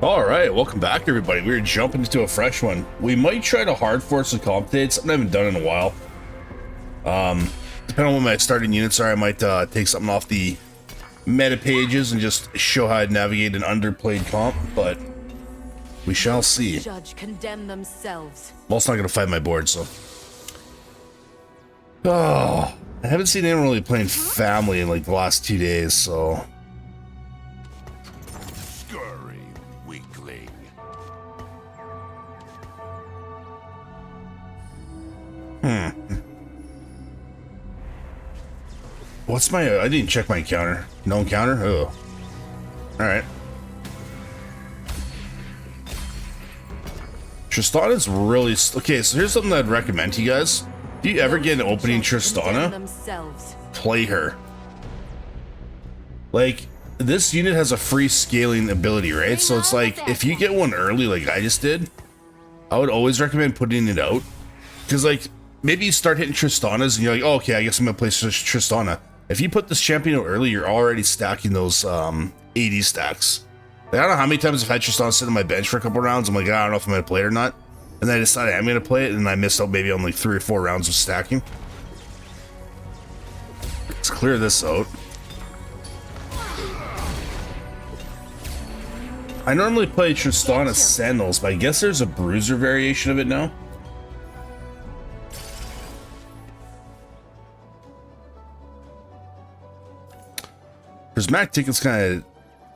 All right, welcome back, everybody. We're jumping into a fresh one. We might try to hard force the comp today. It's something I haven't done in a while. Depending on what my starting units are, I might take something off the meta pages and just show how I'd navigate an underplayed comp, but we shall see. Judge condemn themselves. I'm also not going to fight my board, so. Oh, I haven't seen anyone really playing family in like the last 2 days, so. Scurry, weakling. What's my, I didn't check my encounter. No encounter? Oh. Alright. Tristana's really, okay, so here's something I'd recommend to you guys. If you ever get an opening Tristana, play her. Like, this unit has a free scaling ability, right? So it's like, if you get one early like I just did, I would always recommend putting it out. Because like, maybe you start hitting Tristanas and you're like, oh, okay, I guess I'm gonna play Tristana. If you put this champion out early, you're already stacking those 80 stacks. Like, I don't know how many times I've had Tristana sit on my bench for a couple rounds. I'm like, I don't know if I'm gonna play it or not. And then I decided I'm gonna play it, and I missed out maybe on like 3 or 4 rounds of stacking. Let's clear this out. I normally play Tristana Sentinels, but I guess there's a bruiser variation of it now. Prismatic Ticket's kind of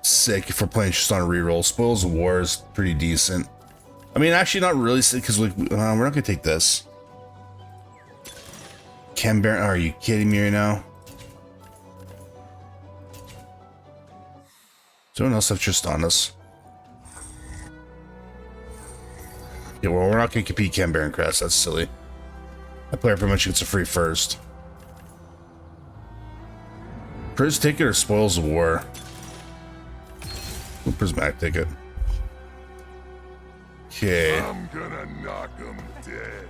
sick if we're playing Tristana reroll. Spoils of War is pretty decent. I mean, actually not really sick because we're not gonna take this. Chem Baron, are you kidding me right now? Does anyone else have Tristanas? Yeah, well, we're not gonna compete Chem Baron Crest. That's silly. That player pretty much gets a free first. Pris Ticket or Spoils of War? Prismatic Ticket. Okay. I'm gonna knock him dead.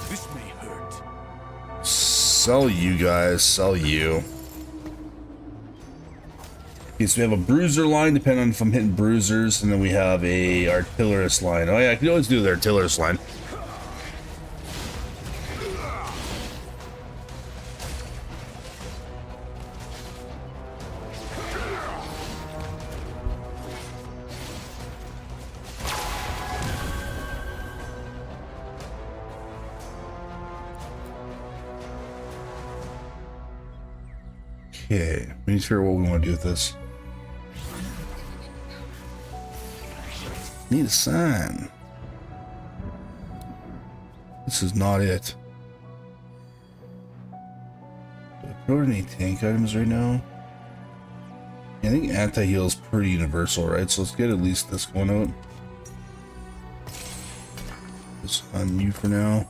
This may hurt. Sell you guys, sell you. Okay, so we have a bruiser line, depending on if I'm hitting bruisers, and then we have a artillerist line. Oh yeah, I can always do the artillerist line. Okay, we need to figure out what we want to do with this. Need a sign. This is not it. Do I put any tank items right now? I think anti-heal is pretty universal, right? So let's get at least this going out. This on you for now.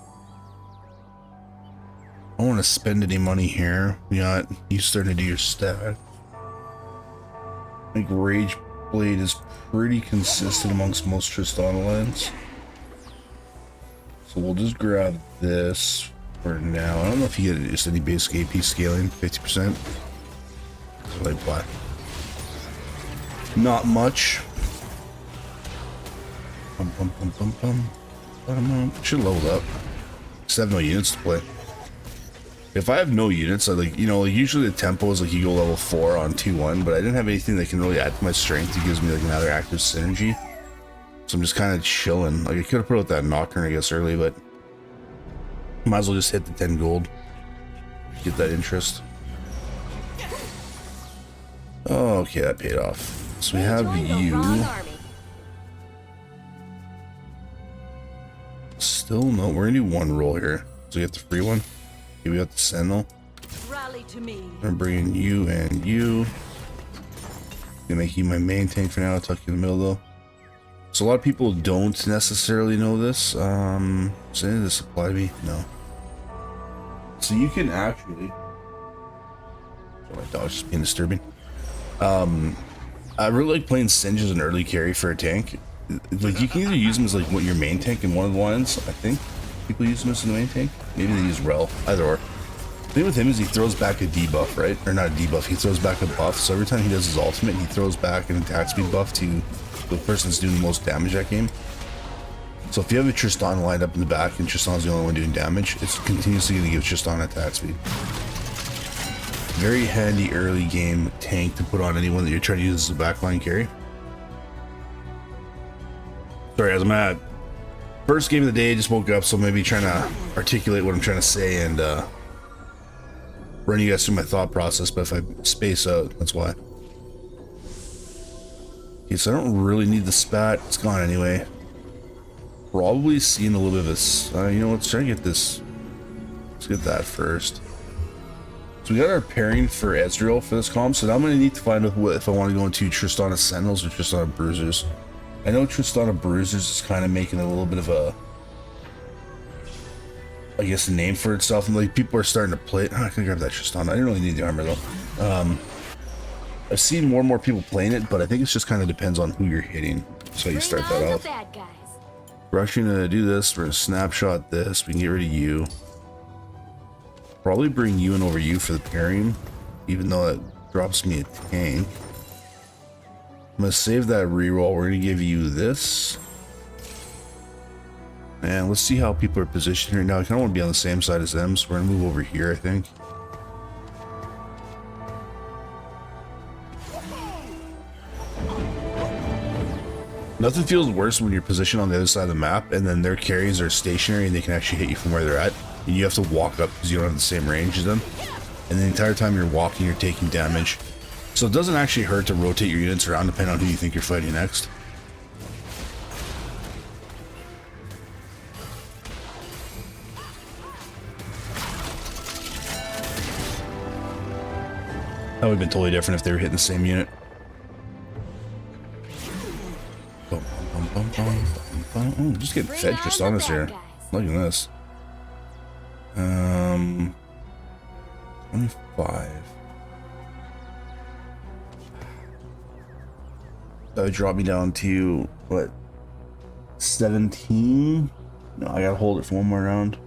I don't want to spend any money here. You got you starting to do your stat. I think Rage Blade is pretty consistent amongst most Tristana lines. So we'll just grab this for now. I don't know if you get just any basic AP scaling, 50%. So like what? Not much. Should level up. Just have no units to play. If I have no units, I like, you know, like usually the tempo is like you go level 4 on 2-1, but I didn't have anything that can really add to my strength. It gives me like another active synergy. So I'm just kind of chilling. Like I could have put out that Nocturne, I guess, early, but might as well just hit the 10 gold. Get that interest. Oh, okay, that paid off. So we have you. Still no, we're gonna do one roll here. So you have the free one. Okay, we got the Sentinel. Rally to me. I'm bringing you and you. Gonna make you my main tank for now. I'll tuck you in the middle though. So a lot of people don't necessarily know this. Does any of this apply to me? No. So you can actually. Oh, my dog's just being disturbing. I really like playing Singe as an early carry for a tank. Like you can either use them as like what your main tank in one of the lines. I think people use them as the main tank. Maybe they use Rel. Either or. The thing with him is he throws back a debuff, right? Or not a debuff, he throws back a buff. So every time he does his ultimate, he throws back an attack speed buff to the person that's doing the most damage that game. So if you have a Tristana lined up in the back and Tristana's the only one doing damage, it's continuously going to give Tristana attack speed. Very handy early game tank to put on anyone that you're trying to use as a backline carry. Sorry guys, I'm at first game of the day, just woke up, so maybe trying to articulate what I'm trying to say and run you guys through my thought process, but if I space out, that's why. Okay, so I don't really need the spat, it's gone anyway. Probably seeing a little bit of this. You know, let's try to get this. Let's get that first. So we got our pairing for Ezreal for this comp, so now I'm going to need to find out if I want to go into Tristana Sentinels or Tristana Bruisers. I know Tristana Bruisers is kind of making a little bit of a, I guess, a name for itself, and like people are starting to play it. Oh, I can grab that Tristana. I didn't really need the armor though. I've seen more and more people playing it, but I think it just kind of depends on who you're hitting. So you start that off. We're actually going to do this. We're going to snapshot this. We can get rid of you. Probably bring you in over you for the pairing, even though it drops me a tank. I'm going to save that reroll. We're going to give you this. And let's see how people are positioned here. Now I kind of want to be on the same side as them, so we're going to move over here, I think. Nothing feels worse when you're positioned on the other side of the map and then their carries are stationary and they can actually hit you from where they're at. And you have to walk up because you don't have the same range as them. And the entire time you're walking, you're taking damage. So it doesn't actually hurt to rotate your units around depending on who you think you're fighting next. That would have been totally different if they were hitting the same unit. Oh, just getting fed Tristanas here. Look at this. 25. That would drop me down to what? 17? No, I gotta hold it for one more round.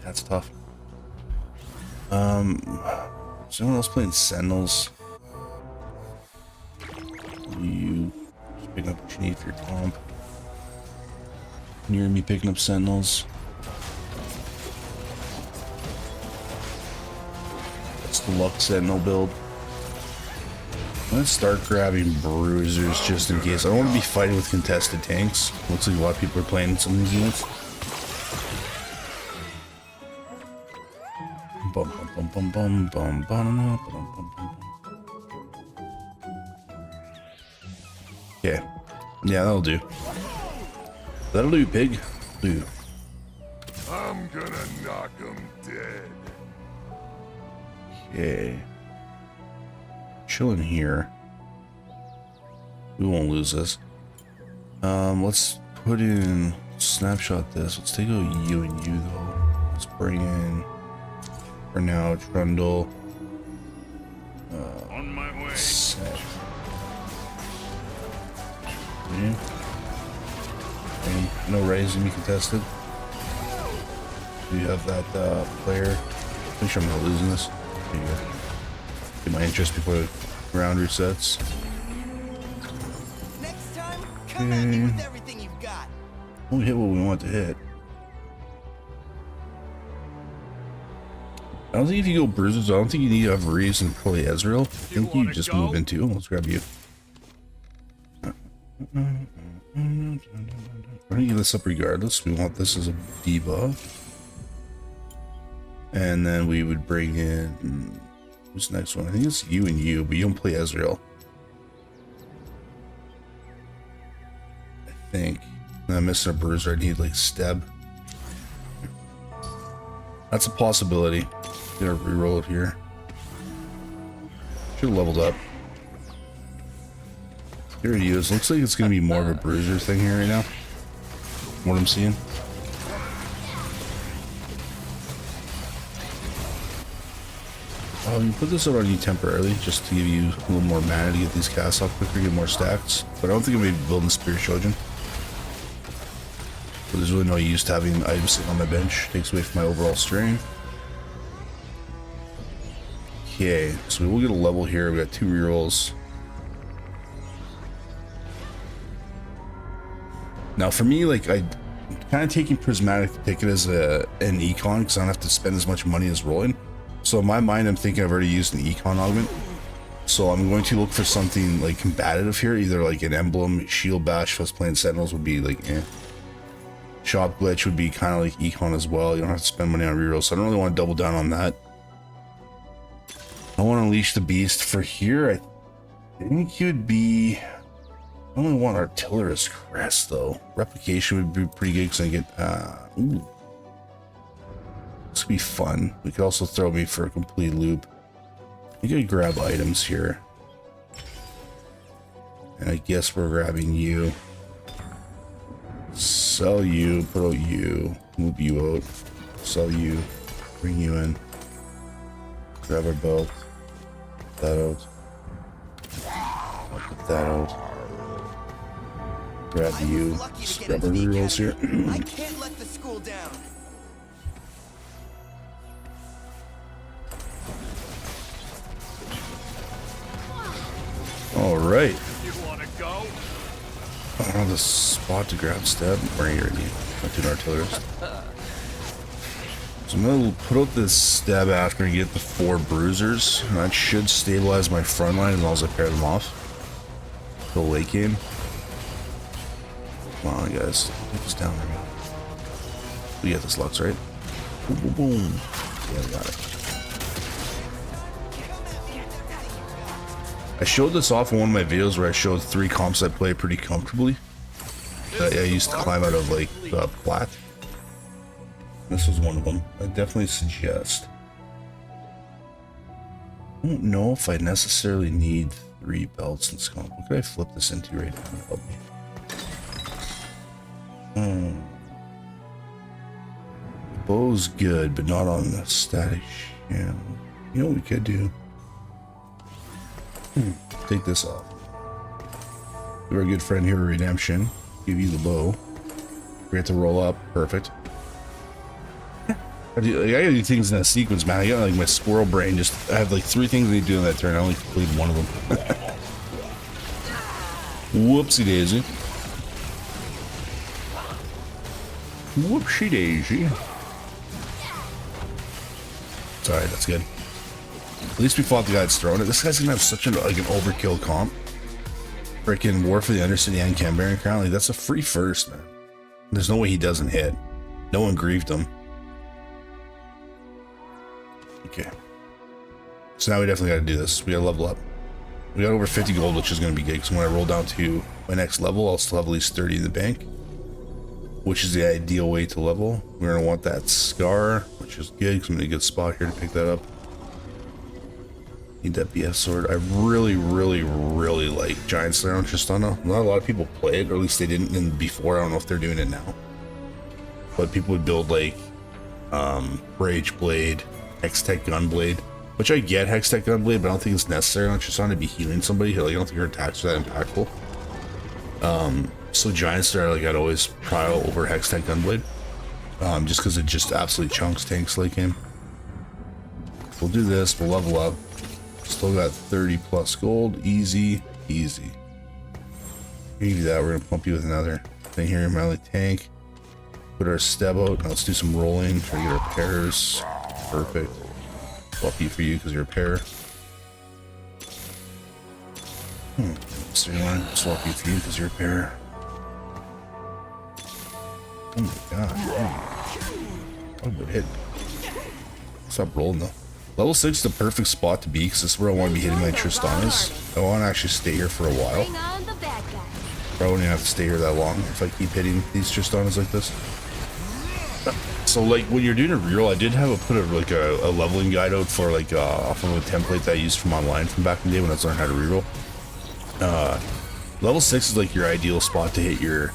That's tough. Is anyone else playing Sentinels? You just picking up what you need for your comp. Near me picking up Sentinels. That's the Luck Sentinel build. Let's start grabbing Bruisers just in case. I don't want to be fighting with contested tanks. Looks like a lot of people are playing some of these units. Bum, bum, bum, bum, bum, bum, bum, bum, bum, bum. Okay. Yeah, that'll do. That'll do, pig. Do. I'm gonna knock him dead. Okay. Chilling here. We won't lose this. Let's put in snapshot this. Let's take out you and you though. Let's bring in for now Trundle. On my way. Set. Yeah. And no raise to be contested. Do you have that player? Pretty sure I'm not losing this. There you go. Get my interest before the round resets. Next time, come at me with everything you've got. We'll hit what we want to hit. I don't think if you go Bruisers, I don't think you need to have Reese and probably Ezreal. I think you just move into. Let's grab you. We're gonna give this up regardless. We want this as a debuff. And then we would bring in, who's the next one? I think it's you and you, but you don't play Ezreal. I think. And I'm missing a Bruiser. I need like Steb. That's a possibility. Gotta reroll it here. Should have leveled up. Here it is. Looks like it's gonna be more of a Bruiser thing here right now. What I'm seeing. You put this out on you temporarily just to give you a little more mana to get these casts off quicker, get more stacks. But I don't think I'm gonna be building Spirit Children. But there's really no use to having items sitting on my bench. Takes away from my overall strength. Okay, so we will get a level here. We got 2 rerolls. Now for me, like, I'm kind of taking Prismatic to pick it as an econ because I don't have to spend as much money as rolling. So in my mind, I'm thinking I've already used an econ augment. So I'm going to look for something like combative here, either like an emblem, shield bash, plus playing sentinels would be like shop glitch would be kind of like econ as well. You don't have to spend money on rerolls, so I don't really want to double down on that. I want to unleash the beast for here. I think he would be. I only want artillerist crest though. Replication would be pretty good because I get. Ooh, this could be fun. We could also throw me for a complete loop. You gotta grab items here, and I guess we're grabbing you. Sell you, put out you, move you out, sell you, bring you in, grab our belt, put that out, I'll put that out, grab you, just grab our rerolls here. I can't let the school down. All right. You wanna go? I don't have the spot to grab stab. Where are you already? Not doing artillerist. So I'm gonna put out this stab after and get the 4 bruisers. And that should stabilize my front line as long as I pair them off. The late game. Come on, guys. Get this down there. We get this Lux, right? Boom, boom, boom. Yeah, we got it. I showed this off in one of my videos where I showed 3 comps I play pretty comfortably. I used to climb out of like plat. This was one of them. I definitely suggest. I don't know if I necessarily need 3 belts in this comp. What could I flip this into right now to help me? The bow's good, but not on the static. Yeah. You know what we could do? Take this off. You're a good friend here, Redemption. Give you the bow. We have to roll up. Perfect. I gotta do things in that sequence, man. I got like my squirrel brain. Just I have like 3 things I need to do in that turn. I only completed 1 of them. Whoopsie daisy. Whoopsie daisy. Sorry, that's good. At least we fought the guy that's throwing it. This guy's gonna have such an overkill comp. Freaking War for the Undercity and Cambaran Crown. Like, that's a free first, man. There's no way he doesn't hit. No one griefed him. Okay. So now we definitely gotta do this. We gotta level up. We got over 50 gold, which is gonna be good, because when I roll down to my next level, I'll still have at least 30 in the bank, which is the ideal way to level. We're gonna want that scar, which is good, because I'm in a good spot here to pick that up. Need that BF sword. I really, really, really like Giant Slayer on Tristana. Not a lot of people play it, or at least they didn't in before. I don't know if they're doing it now. But people would build like Rage Blade, Hextech Gunblade, which I get Hextech Gunblade, but I don't think it's necessary on Tristana to be healing somebody. Like, I don't think her attacks are that impactful. So Giant Slayer, like, I'd always prio over Hextech Gunblade, just because it just absolutely chunks tanks like him. We'll do this. We'll level up. Still got 30 plus gold. Easy, easy. You do that. We're gonna pump you with another thing here. Melee tank. Put our steb out. Now let's do some rolling. Try to get our pairs. Perfect. Swap you for you because you're a pair. So you want to swap you for you because you're a pair. Oh my god. Oh, what hit? Stop rolling though. Level 6 is the perfect spot to be because this is where I want to be hitting my Tristanas. I want to actually stay here for a while. Probably won't even have to stay here that long if I keep hitting these Tristanas like this. So like when you're doing a reroll, I did have put a leveling guide out for like off of a template that I used from online from back in the day when I was learning how to reroll. Level 6 is like your ideal spot to hit your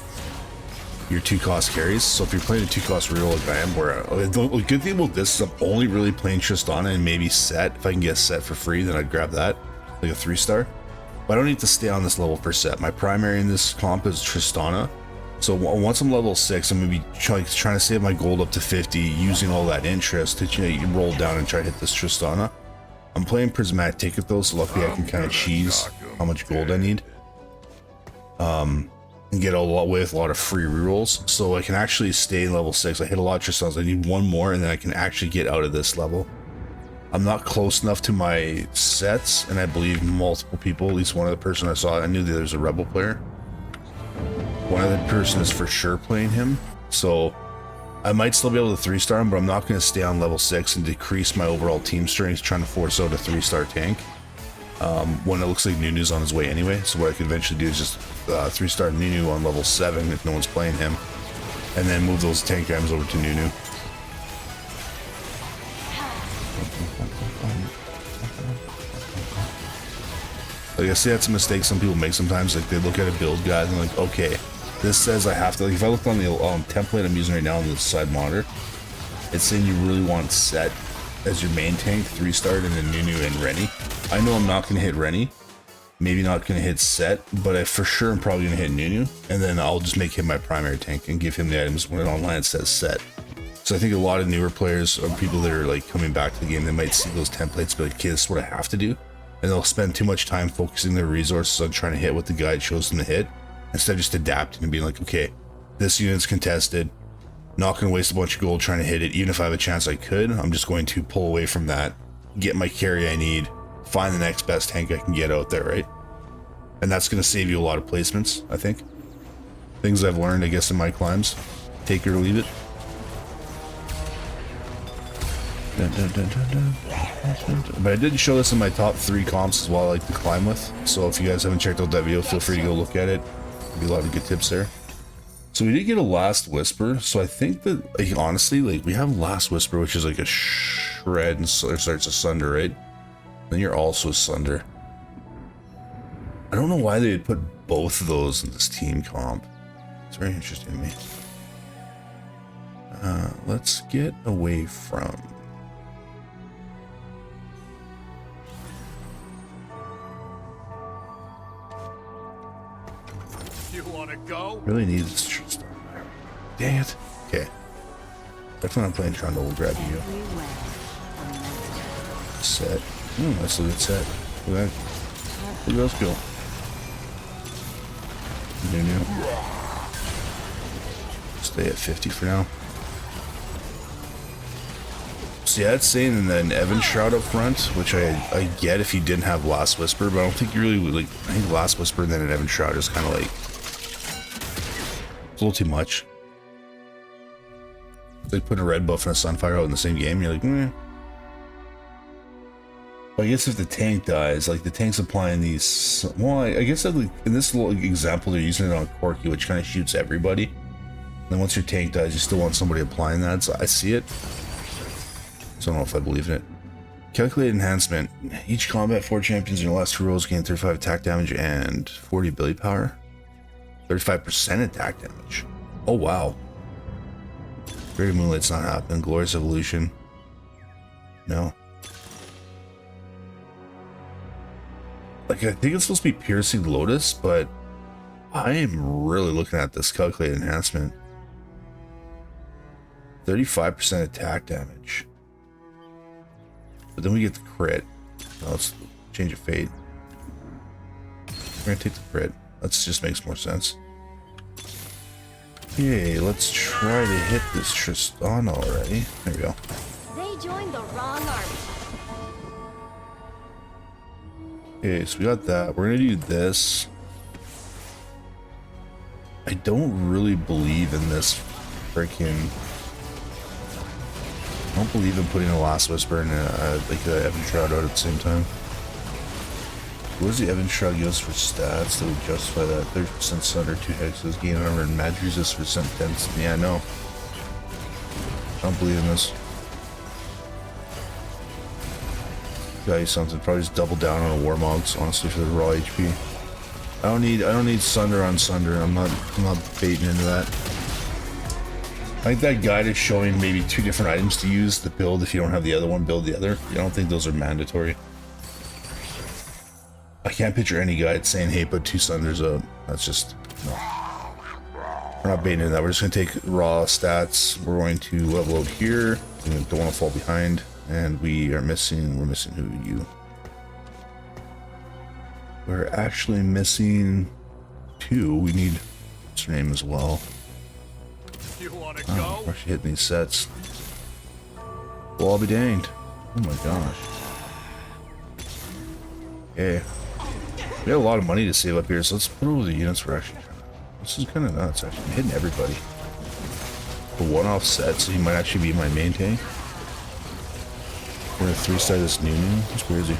2-cost carries. So if you're playing a 2-cost reroll like I am, where the good thing about this is I'm only really playing Tristana and maybe set. If I can get a set for free, then I'd grab that, like a 3-star. But I don't need to stay on this level per set. My primary in this comp is Tristana, So once I'm level 6, I'm gonna be trying to save my gold up to 50, using all that interest to roll down and try to hit this Tristana. I'm playing prismatic ticket though, so luckily I can kind of cheese how much gold I need. And get away with a lot of free rerolls, so I can actually stay in level 6. I hit a lot of Tristanas. I need one more, and then I can actually get out of this level. I'm not close enough to my sets, and I believe multiple people, at least one other person I saw, I knew that there's a rebel player. One other person is for sure playing him, so I might still be able to 3-star him, but I'm not going to stay on level 6 and decrease my overall team strength trying to force out a 3-star tank when it looks like Nunu's on his way anyway. So what I could eventually do is just 3-star Nunu on level 7 if no one's playing him, and then move those tank items over to Nunu. Like I see that's a mistake some people make sometimes. Like they look at a build guide and they're like, okay, this says I have to, like if I look on the template I'm using right now on the side monitor, it's saying you really want Set as your main tank, 3-starred, and then Nunu and Rennie. I know I'm not going to hit Rennie, maybe not going to hit Set, but I for sure I'm probably going to hit Nunu, and then I'll just make him my primary tank and give him the items when online it says Set. So I think a lot of newer players or people that are like coming back to the game, they might see those templates and be like, okay, this is what I have to do. And they'll spend too much time focusing their resources on trying to hit what the guide shows them to hit, instead of just adapting and being like, okay, this unit's contested, not going to waste a bunch of gold trying to hit it. Even if I have a chance I could, I'm just going to pull away from that, get my carry I need, find the next best tank I can get out there, right? And that's going to save you a lot of placements, I think. Things I've learned, I guess, in my climbs. Take it or leave it. But I did show this in my top 3 comps as well, I like to climb with. So if you guys haven't checked out that video, feel free to go look at it. There'll be a lot of good tips there. So we did get a Last Whisper. So I think that, like, honestly, like we have Last Whisper, which is like a shred and starts a sunder, right? Then you're also a sunder. I don't know why they would put both of those in this team comp. It's very interesting to me. Let's get away from. You wanna go? Really need this Tristana. Dang it. Okay. Definitely not playing Trundle, we'll grab you. Set. That's a good set. Look at that. Who else go? Nunu. Stay at 50 for now. So yeah, it's saying and then Evan Shroud up front, which I get if you didn't have Last Whisper, but I don't think you really would, like, I think Last Whisper and then an Evan Shroud is kind of like, it's a little too much. It's like putting a red buff and a Sunfire out in the same game, you're like, eh. But I guess if the tank dies, like the tank's applying these, well, I guess that, like, in this little example, they're using it on Corky, which kind of shoots everybody. And then once your tank dies, you still want somebody applying that, so I see it. So I don't know if I believe in it. Calculated enhancement. Each combat 4 champions in your last 2 rolls gain 35 attack damage and 40 ability power. 35% attack damage. Oh wow. Greater Moonlight's not happening. Glorious Evolution. No. Like I think it's supposed to be Piercing Lotus, but I am really looking at this calculated enhancement. 35% attack damage. But then we get the crit. Now let's change of fate. We're gonna take the crit. That just makes more sense. Okay, let's try to hit this Tristana already. There we go. They joined the wrong army. Okay, so we got that. We're gonna do this. I don't really believe in this freaking. I don't believe in putting a Last Whisper and like the Evan Shroud out at the same time. What does the Evan Shroud give us for stats that would justify that? 30% sunder, 2 hexes, gain armor, and magic resist for sentence. Yeah, no. I don't believe in this. Got you something. Probably just double down on a Warmogs, honestly, for the raw HP. I don't need Sunder on Sunder. I'm not baiting into that. I think that guide is showing maybe 2 different items to use to build. If you don't have the other one, build the other. I don't think those are mandatory. I can't picture any guide saying, hey, put 2 Sunders up. That's just, no. We're not baiting in that. We're just going to take raw stats. We're going to level out here. We don't want to fall behind. And we're missing who you. We're actually missing 2. We need what's her name as well. You want to Oh, go? we're actually hitting these sets. Well, I'll be danged. Oh my gosh. Okay. We got a lot of money to save up here, so let's put over the units we're actually trying. This is kind of nuts, actually. I'm hitting everybody. A one-off set, so he might actually be my main tank. We're gonna 3-star this new. It's crazy.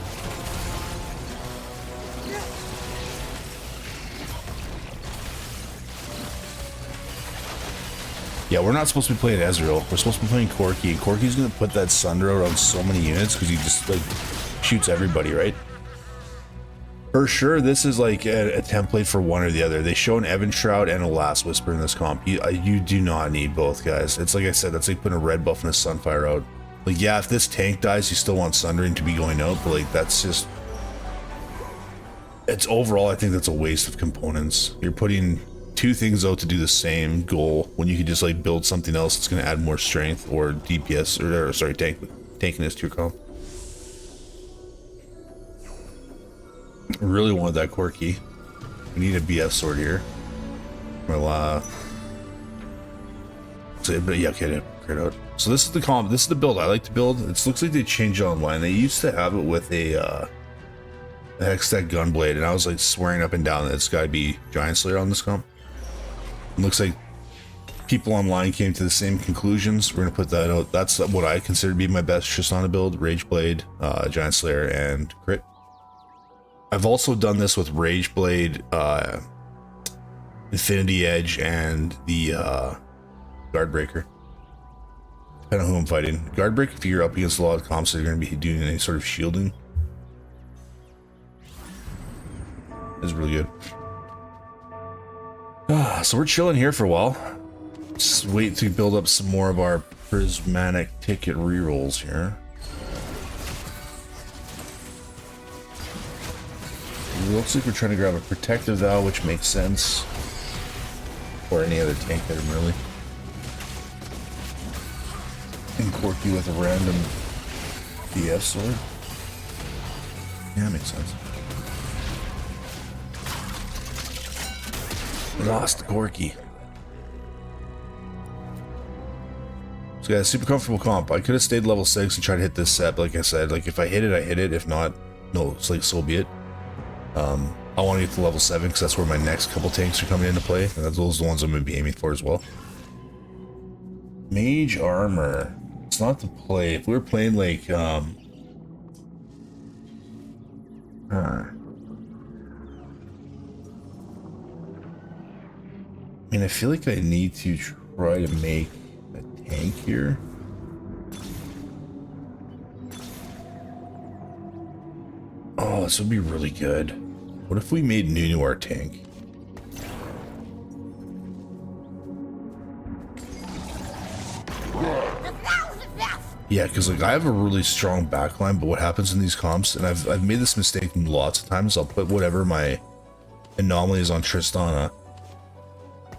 Yeah, we're not supposed to be playing Ezreal. We're supposed to be playing Corki, and Corki's gonna put that Sunder out on so many units because he just like shoots everybody, right? For sure, this is like a template for one or the other. They show an Evan Shroud and a Last Whisper in this comp. You do not need both, guys. It's like I said, that's like putting a red buff and a Sunfire out. Like, yeah, if this tank dies, you still want Sundering to be going out, but like that's just... It's overall, I think that's a waste of components. You're putting 2 things out to do the same goal when you could just like build something else that's going to add more strength or DPS or sorry, tankiness to your comp. I really wanted that Corki. We need a BF sword here. Well, but yeah, okay, crit out. So this is the comp. This is the build I like to build. It looks like they changed it online. They used to have it with a Hextech Gunblade, and I was like swearing up and down that it's got to be Giant Slayer on this comp. It looks like people online came to the same conclusions. We're gonna put that out. That's what I consider to be my best Tristana build: Rageblade, Giant Slayer, and crit. I've also done this with Rageblade, Infinity Edge, and the Guardbreaker. Depending on who I'm fighting. Guardbreaker, if you're up against a lot of comps that are going to be doing any sort of shielding, is really good. So we're chilling here for a while. Just wait to build up some more of our prismatic ticket rerolls here. It looks like we're trying to grab a protective Thou, which makes sense. Or any other tank item, really. And Corki with a random BF sword. Yeah, that makes sense. Lost Corki. So yeah, super comfortable comp. I could have stayed level 6 and tried to hit this set, but like I said, like if I hit it, I hit it. If not, no, it's like so be it. I want to get to level 7 because that's where my next couple tanks are coming into play, and those are the ones I'm going to be aiming for as well. Mage armor. It's not to play. If we were playing like I mean, I feel like I need to try to make a tank here. Oh, this would be really good. What if we made Nunu our tank? Yeah, because like I have a really strong backline, but what happens in these comps, and I've made this mistake lots of times, I'll put whatever my anomaly is on Tristana.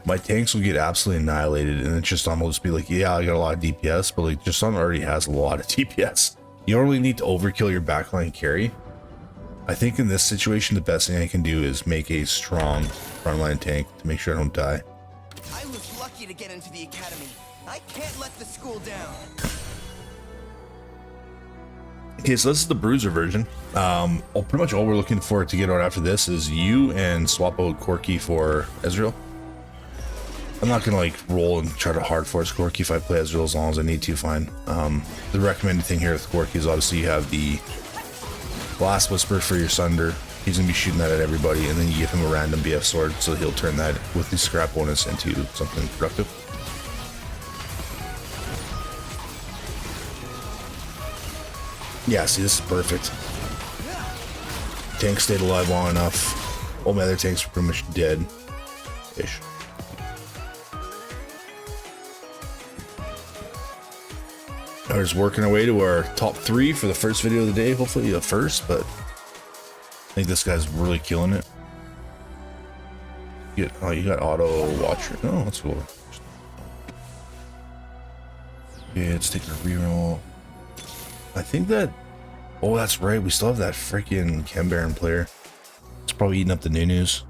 My tanks will get absolutely annihilated, and then Tristana will just be like, yeah, I got a lot of DPS, but like Tristana already has a lot of DPS. You don't really need to overkill your backline carry. I think in this situation, the best thing I can do is make a strong frontline tank to make sure I don't die. I was lucky to get into the academy. I can't let the school down. Okay, so this is the Bruiser version. Pretty much all we're looking for to get out after this is you and swap out Corki for Ezreal. I'm not gonna like roll and try to hard force Corki if I play Ezreal as long as I need to, fine. The recommended thing here with Corki is obviously you have the Last Whisper for your Sunder. He's gonna be shooting that at everybody, and then you give him a random BF sword, so he'll turn that with the scrap bonus into something productive. Yeah, see, this is perfect. Tank stayed alive long enough. All my other tanks were pretty much dead-ish. We're just working our way to our top 3 for the first video of the day. Hopefully the first, but I think this guy's really killing it. You got auto watcher. Oh, that's cool. Okay, let's take a reroll. I think that. Oh, that's right. We still have that freaking Chem Baron player. It's probably eating up the news.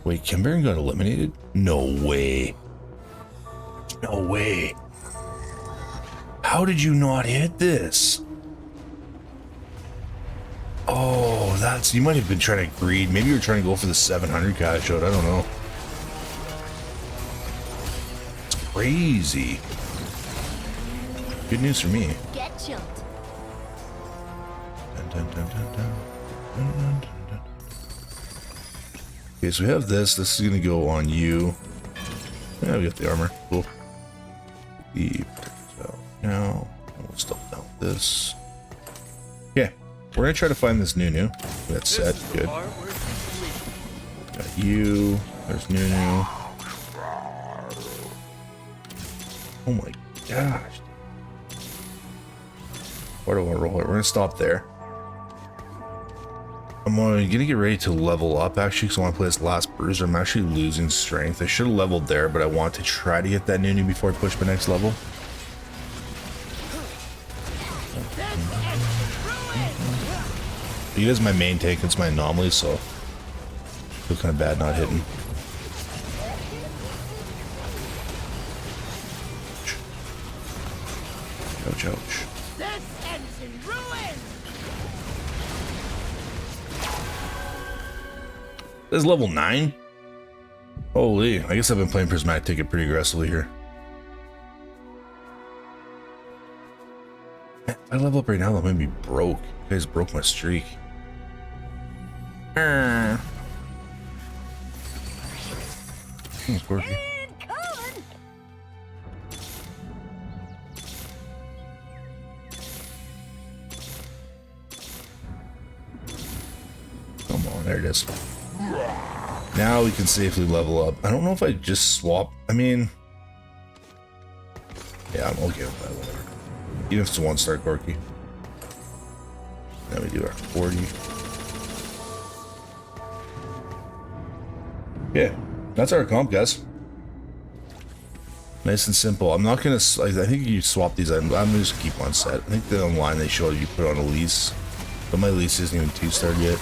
Wait, Chem Baron got eliminated? No way. No way. How did you not hit this? Oh, that's... You might have been trying to greed. Maybe you were trying to go for the 700 cash out. I don't know. It's crazy. Good news for me. Get jumped. Dun, dun, dun, dun, dun. Dun, dun, dun, dun. Okay, so we have this. This is going to go on you. Yeah, we got the armor. Cool. Now, we'll stop down with this. Okay, we're going to try to find this Nunu. That's set. Good. Got you. There's Nunu. Oh my gosh. Where do I want to roll it? We're going to stop there. I'm going to get ready to level up, actually, because I want to play this last bruiser. I'm actually losing strength. I should have leveled there, but I want to try to get that Nunu before I push my next level. He is my main tank. It's my anomaly, so I feel kind of bad not hitting. Ouch, ouch. This ends in ruin. This is level 9? Holy, I guess I've been playing Prismatic Ticket pretty aggressively here. If I level up right now, that might be broke. You guys broke my streak. Quirky. Come on, there it is. Now we can safely level up. I don't know if I just swap. I mean, yeah, I'm okay with that. Whatever. Even if it's a 1-star Corky. Now we do our 40. Yeah, that's our comp, guys. Nice and simple. I'm not gonna. I think you swap these items. I'm gonna just keep on set. I think the online they show you put on a lease, but my lease isn't even 2-star yet.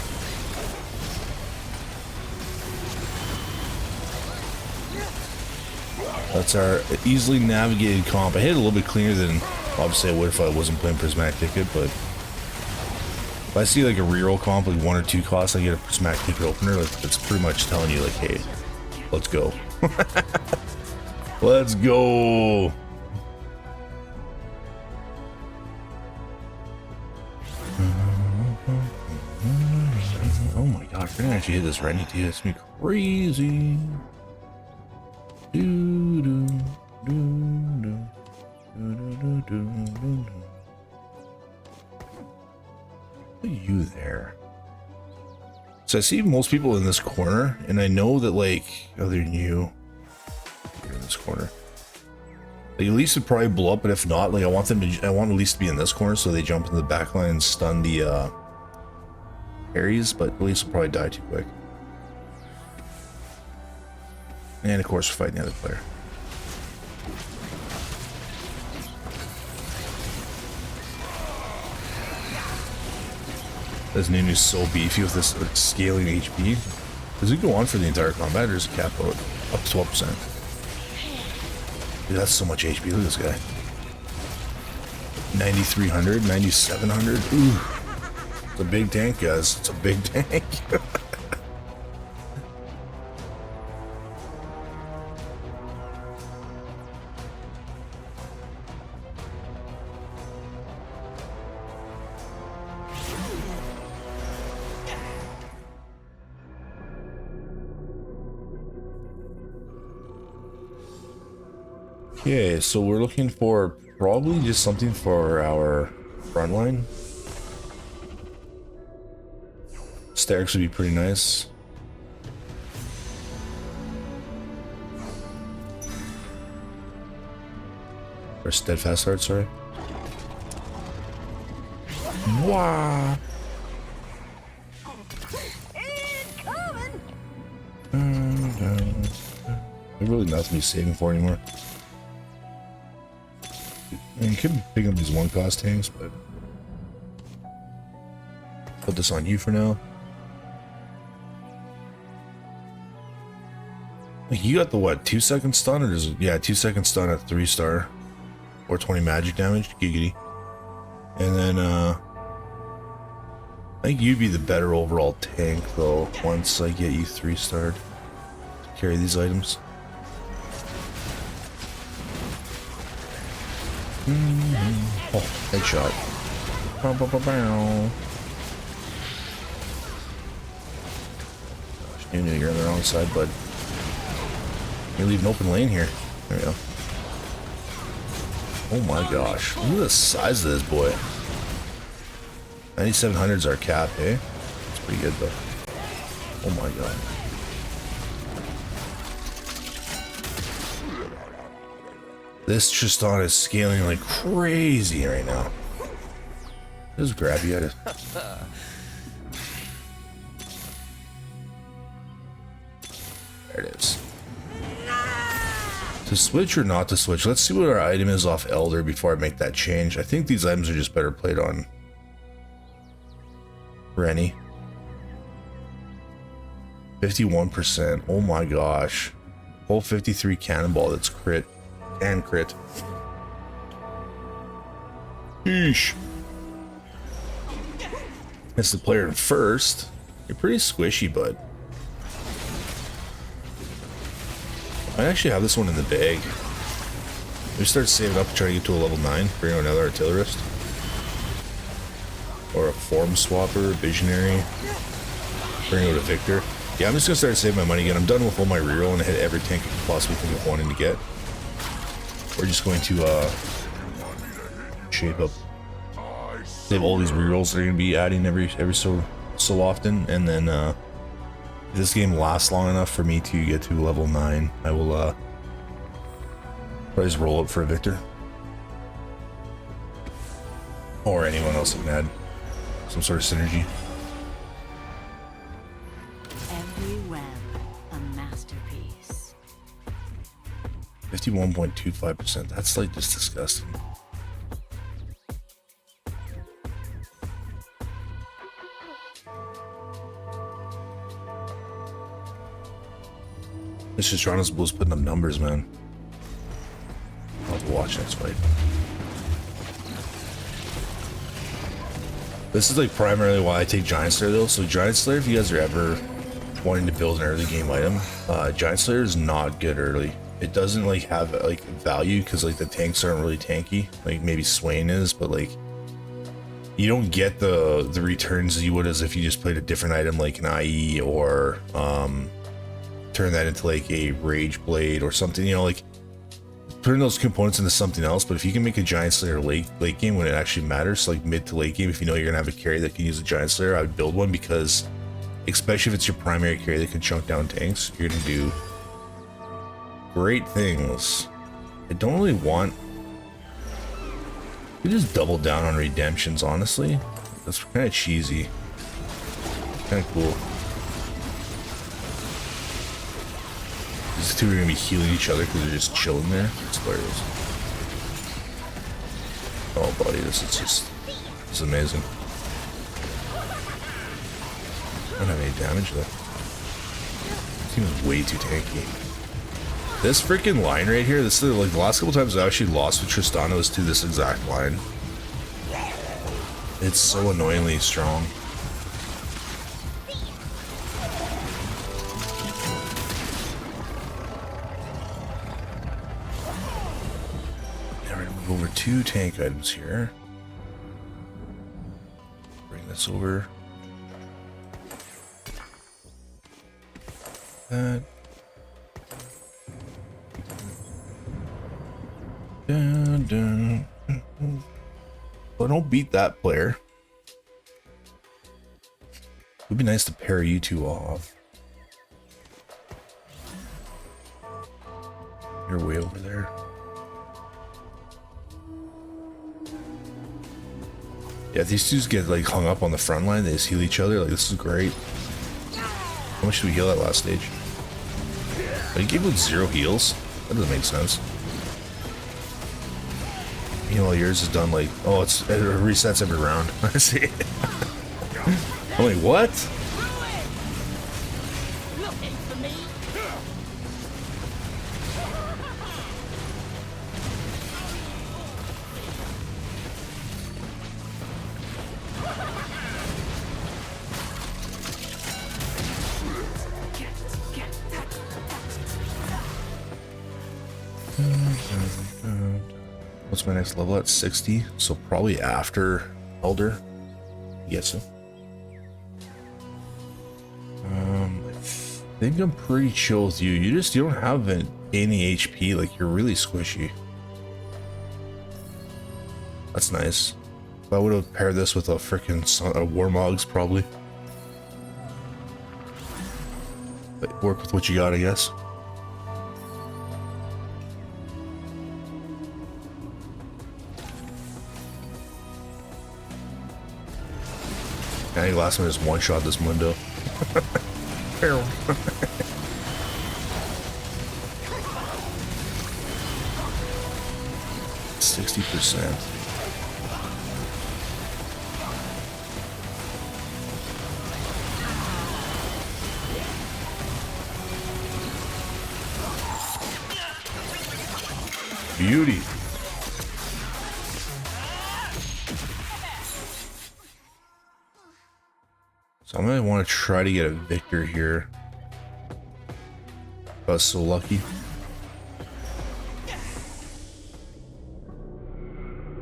That's our easily navigated comp. I hit it a little bit cleaner than obviously I would if I wasn't playing Prismatic Ticket, but if I see like a reroll comp, like 1 or 2 costs, I get a Prismatic Ticket opener, like it's pretty much telling you like, hey, let's go. Let's go. Oh my god, we're gonna actually hit this right into you. It's gonna be crazy. Do, do, do, do, do, do, do, do. Look at you there. So I see most people in this corner, and I know that like other than you, you're in this corner. Like, at least would probably blow up, but if not, like I want at least to be in this corner so they jump into the back line and stun the Ares, but at least will probably die too quick. And of course, we're fighting the other player. This Nunu's so beefy with this scaling HP. Does it go on for the entire combat, or is it cap out up to 12%? Dude, that's so much HP. Look at this guy. 9,300, 9,700. Ooh, it's a big tank, guys. It's a big tank. Okay, so we're looking for probably just something for our frontline. Stairs would be pretty nice. Or steadfast heart, sorry. Wow. There's really nothing to be saving for anymore. I mean, you could pick up these one-cost tanks, but put this on you for now. You got the what? 2-second stun, or is it? Yeah, 2-second stun at 3-star, or 20 magic damage. Giggity. And then I think you'd be the better overall tank though. Once I get you 3-starred to carry these items. Oh, headshot. Bow, bow, bow, bow. Gosh, you knew you're on the wrong side, bud. You leave an open lane here. There we go. Oh my gosh. Look at the size of this boy. 9700's our cap, eh? It's pretty good though. Oh my god. This Tristana is scaling like crazy right now. Just grab you at it. There it is. To switch or not to switch? Let's see what our item is off Elder before I make that change. I think these items are just better played on Rennie. 51%. Oh my gosh. Whole 53 cannonball. That's crit. And crit. Sheesh. It's the player in first. You're pretty squishy, bud. I actually have this one in the bag. We start saving up and try to get to a level 9. Bring another artillerist. Or a form swapper, visionary. Bring out a Victor. Yeah, I'm just gonna start saving my money again. I'm done with all my reroll and I hit every tank I could possibly think of wanting to get. We're just going to shape up. Save all these rerolls that are gonna be adding every so often, and then if this game lasts long enough for me to get to level 9, I will probably just roll up for a Victor. Or anyone else that can add some sort of synergy. Every web, a masterpiece. 51.25%. That's like just disgusting. This is Tristana's Blues putting up numbers, man. I'll have to watch next fight. This is like primarily why I take Giant Slayer though. So Giant Slayer, if you guys are ever wanting to build an early game item, Giant Slayer is not good early. It doesn't like have like value because like the tanks aren't really tanky. Like maybe Swain is, but like you don't get the returns you would as if you just played a different item like an IE or turn that into like a Rage Blade or something, you know, like turn those components into something else. But if you can make a Giant Slayer late game when it actually matters, like mid to late game, if you know you're gonna have a carry that can use a Giant Slayer, I would build one, because especially if it's your primary carry that can chunk down tanks, you're gonna do great things. I don't really want you just double down on redemptions, honestly. That's kind of cheesy. Kind of cool. These two are gonna be healing each other because they're just chilling there. It's hilarious. Oh, buddy, this is amazing. I don't have any damage though. This team is way too tanky. This freaking line right here, this is like the last couple times I actually lost with Tristana was to this exact line. It's so annoyingly strong. Over 2 tank items here. Bring this over. That. Dun, dun. Well, don't beat that player. It would be nice to pair you two off. You're way over there. Yeah, if these two get like hung up on the front line, they just heal each other. Like, this is great. How much did we heal that last stage? But he gave with 0 heals? That doesn't make sense. Meanwhile, yours is done like, oh, it resets every round. I see. I'm like, what? Looking for me? What's my next level at? 60? So probably after Elder. Yes. I think I'm pretty chill with you. You don't have any HP. Like, you're really squishy. That's nice. I would have paired this with a freaking Warmogs probably. But work with what you got, I guess. I think last time I just one-shot this window. 60%. Beauty. So I'm gonna want to try to get a victor here. I was so lucky.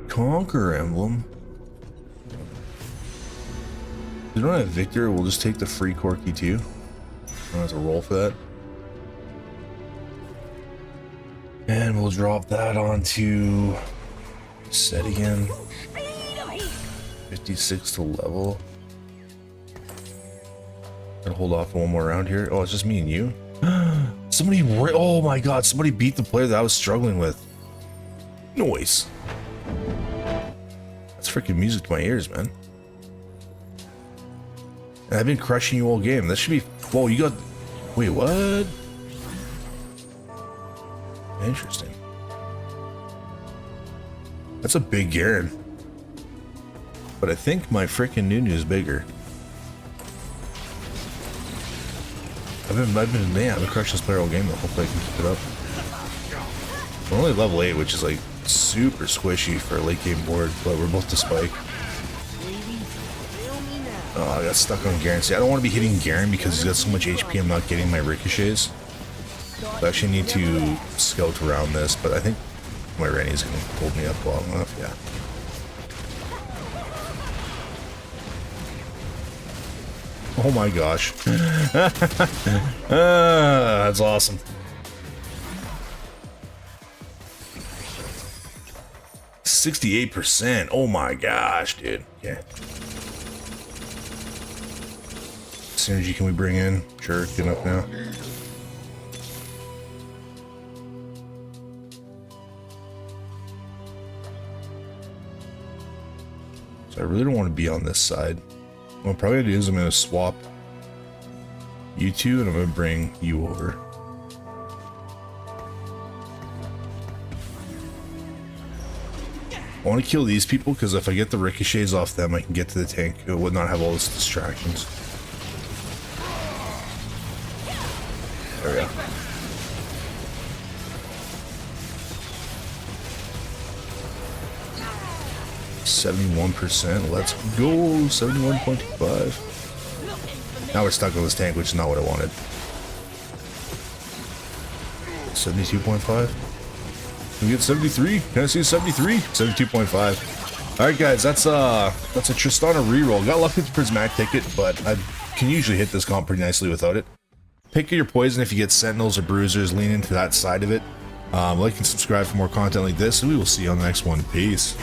Conquer emblem. If we don't have victor, we'll just take the free Corky too. I don't have to roll for that. And we'll drop that onto set again. 56 to level. Gotta hold off for one more round here. Oh, it's just me and you. Somebody, oh my god, somebody beat the player that I was struggling with. Noise. That's freaking music to my ears, man. And I've been crushing you all game. That should be. Whoa, you got. Wait, what? Interesting. That's a big Garen. But I think my freaking Nunu is bigger. I've been crushing this player all game though. Hopefully I can keep it up. We're only level 8, which is like super squishy for a late game board, but we're both to spike. Oh, I got stuck on Garen. See, I don't want to be hitting Garen because he's got so much HP I'm not getting my ricochets. I actually need to scout around this, but I think my Rennie's going to hold me up long enough, yeah. Oh my gosh. That's awesome. %. Oh my gosh, dude. Yeah. Synergy can we bring in? Sure, good enough now. So I really don't want to be on this side. What I'm probably gonna do is I'm gonna swap you two and I'm gonna bring you over. I want to kill these people because if I get the ricochets off them, I can get to the tank. It would not have all these distractions. There we go. %. Let's go. 71.25. Now we're stuck on this tank, which is not what I wanted. 72.5. Can we get 73? Can I see 73? 72.5. All right, guys. That's a Tristana reroll. Got lucky with the prismatic ticket, but I can usually hit this comp pretty nicely without it. Pick your poison if you get sentinels or bruisers. Lean into that side of it. Like and subscribe for more content like this, and we will see you on the next one. Peace.